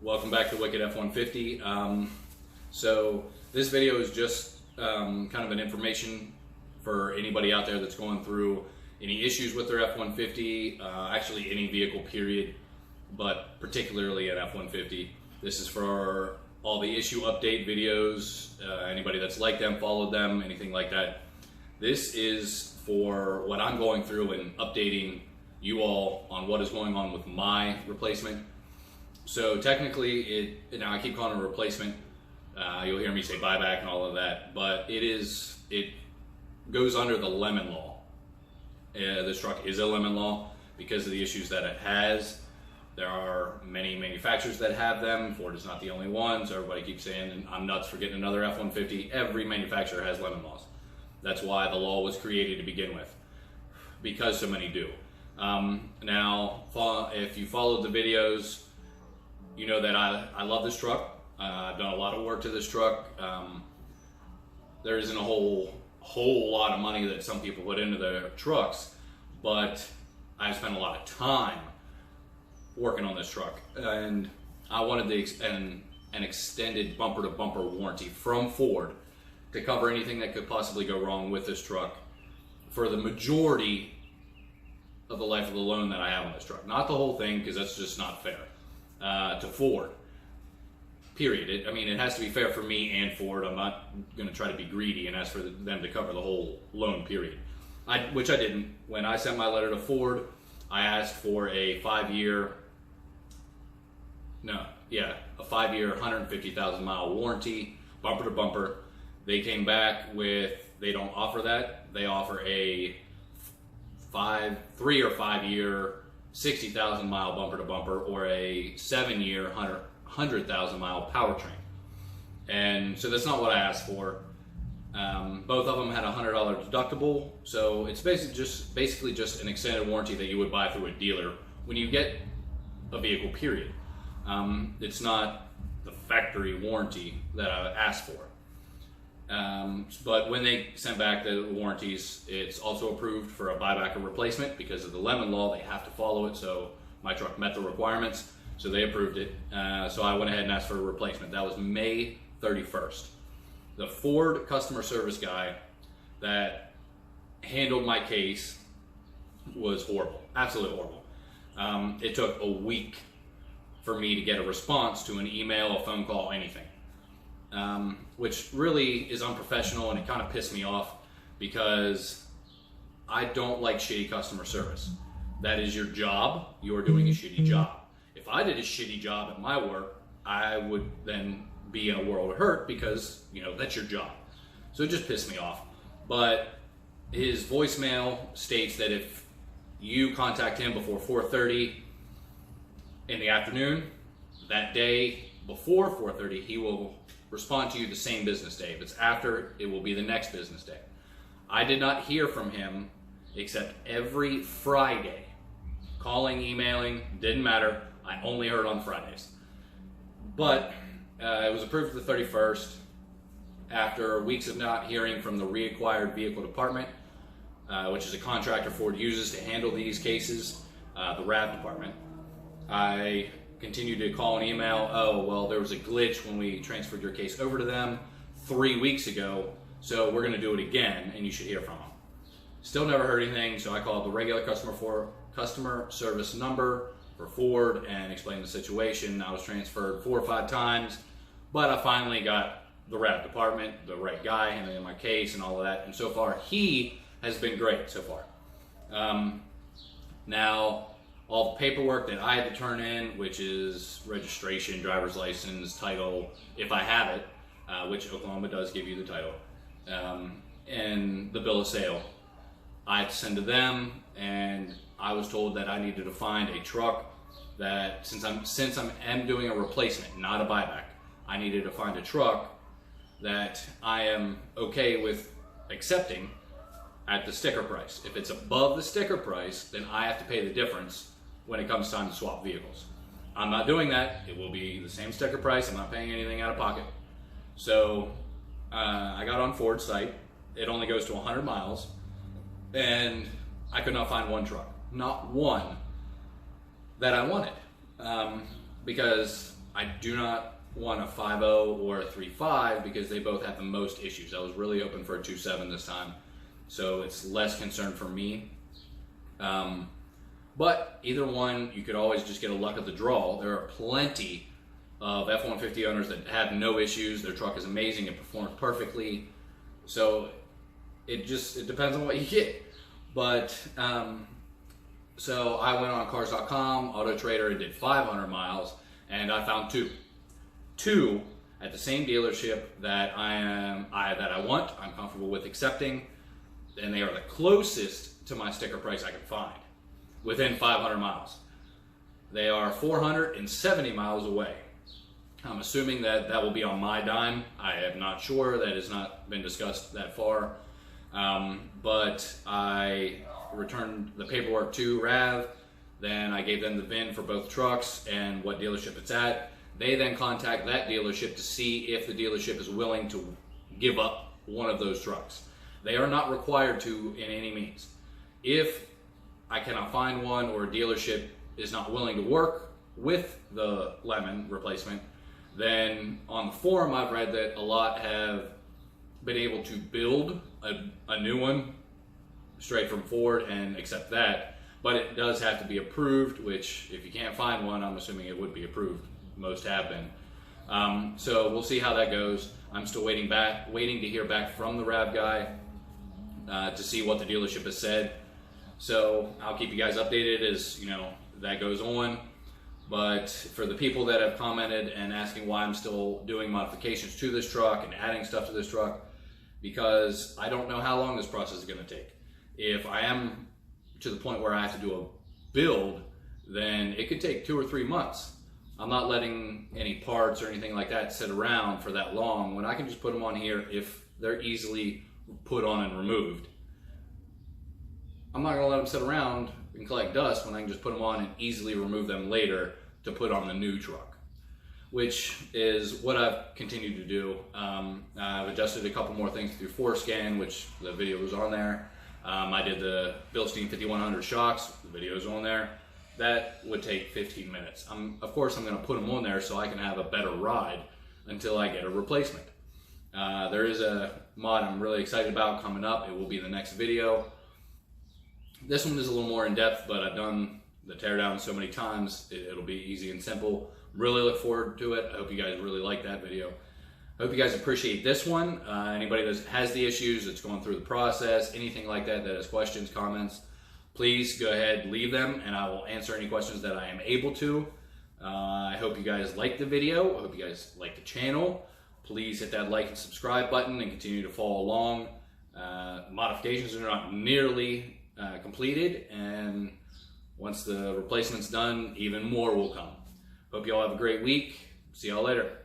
Welcome back to Wicked F150. So this video is just kind of an information for anybody out there that's going through any issues with their F150, actually any vehicle period, but particularly an F150. This is for all the issue update videos, anybody that's liked them, followed them, anything like that. This is for what I'm going through and updating you all on what is going on with my replacement. So technically, now I keep calling it a replacement. You'll hear me say buyback and all of that, but it goes under the lemon law. This truck is a lemon law because of the issues that it has. There are many manufacturers that have them. Ford is not the only one, so everybody keeps saying I'm nuts for getting another F-150. Every manufacturer has lemon laws. That's why the law was created to begin with, because so many do. Now, if you followed the videos, you know that I love this truck. I've done a lot of work to this truck. There isn't a whole lot of money that some people put into their trucks, but I've spent a lot of time working on this truck, and I wanted an extended bumper-to-bumper warranty from Ford to cover anything that could possibly go wrong with this truck for the majority of the life of the loan that I have on this truck. Not the whole thing, because that's just not fair to Ford, period. It has to be fair for me and Ford. I'm not going to try to be greedy and ask for them to cover the whole loan, period. Which I didn't. When I sent my letter to Ford, I asked for a 5-year, 150,000 mile warranty, bumper to bumper. They came back with, they don't offer that. They offer a 3 or 5 year, 60,000 mile bumper to bumper, or a 7-year, 100,000 mile powertrain. And so that's not what I asked for. Both of them had a $100 deductible, so it's basically just an extended warranty that you would buy through a dealer when you get a vehicle, period. It's not the factory warranty that I asked for. But when they sent back the warranties, it's also approved for a buyback or replacement because of the lemon law. They have to follow it, so my truck met the requirements, so they approved it. So I went ahead and asked for a replacement. That was May 31st. The Ford customer service guy that handled my case was horrible, absolutely horrible. It took a week for me to get a response to an email, a phone call, anything. Which really is unprofessional, and it kind of pissed me off because I don't like shitty customer service. That is your job. You are doing a shitty job. If I did a shitty job at my work, I would then be in a world of hurt because, that's your job. So it just pissed me off. But his voicemail states that if you contact him before 4:30 in the afternoon, that day before 4:30, he will respond to you the same business day. If it's after, it will be the next business day. I did not hear from him except every Friday. Calling, emailing, didn't matter. I only heard on Fridays. But it was approved for the 31st after weeks of not hearing from the Reacquired Vehicle department, which is a contractor Ford uses to handle these cases, the RAV department. I continued to call and email. Oh, well, there was a glitch when we transferred your case over to them 3 weeks ago, so we're going to do it again, and you should hear from them. Still never heard anything, so I called the regular customer service number for Ford and explained the situation. I was transferred 4 or 5 times, but I finally got the RAV department, the right guy handling my case and all of that, and so far he has been great so far. Now, all the paperwork that I had to turn in, which is registration, driver's license, title, if I have it, which Oklahoma does give you the title, and the bill of sale, I had to send to them, and I was told that I needed to find a truck that, since I'm doing a replacement, not a buyback, I needed to find a truck that I am okay with accepting at the sticker price. If it's above the sticker price, then I have to pay the difference when it comes time to swap vehicles. I'm not doing that. It will be the same sticker price. I'm not paying anything out of pocket. So I got on Ford's site. It only goes to 100 miles, and I could not find one truck, not one, that I wanted, because I do not want a 5.0 or a 3.5 because they both have the most issues. I was really hoping for a 2.7 this time, so it's less concern for me. But either one, you could always just get a luck of the draw. There are plenty of F-150 owners that have no issues. Their truck is amazing. It performs perfectly. So it depends on what you get. But so I went on cars.com, Auto Trader, and did 500 miles, and I found two at the same dealership that I want, I'm comfortable with accepting, and they are the closest to my sticker price I can find, within 500 miles. They are 470 miles away. I'm assuming that will be on my dime. I am not sure. That has not been discussed that far. But I returned the paperwork to RAV. Then I gave them the VIN for both trucks and what dealership it's at. They then contact that dealership to see if the dealership is willing to give up one of those trucks. They are not required to in any means. If I cannot find one, or a dealership is not willing to work with the Lemon replacement, then on the forum I've read that a lot have been able to build a new one straight from Ford and accept that, but it does have to be approved, which if you can't find one, I'm assuming it would be approved. Most have been. So we'll see how that goes. I'm still waiting to hear back from the RAV guy to see what the dealership has said. So I'll keep you guys updated as that goes on. But for the people that have commented and asking why I'm still doing modifications to this truck and adding stuff to this truck, because I don't know how long this process is going to take. If I am to the point where I have to do a build, then it could take 2 or 3 months. I'm not letting any parts or anything like that sit around for that long when I can just put them on here if they're easily put on and removed. I'm not going to let them sit around and collect dust when I can just put them on and easily remove them later to put on the new truck, which is what I've continued to do. I've adjusted a couple more things through Forescan, which the video was on there. I did the Bilstein 5100 shocks, the video is on there. That would take 15 minutes. Of course, I'm going to put them on there so I can have a better ride until I get a replacement. There is a mod I'm really excited about coming up. It will be the next video. This one is a little more in depth, but I've done the teardown so many times, it'll be easy and simple. Really look forward to it. I hope you guys really like that video. I hope you guys appreciate this one. Anybody that has the issues, that's going through the process, anything like that, that has questions, comments, please go ahead, leave them, and I will answer any questions that I am able to. I hope you guys like the video. I hope you guys like the channel. Please hit that like and subscribe button and continue to follow along. Modifications are not nearly completed, and once the replacement's done, even more will come. Hope you all have a great week. See y'all later.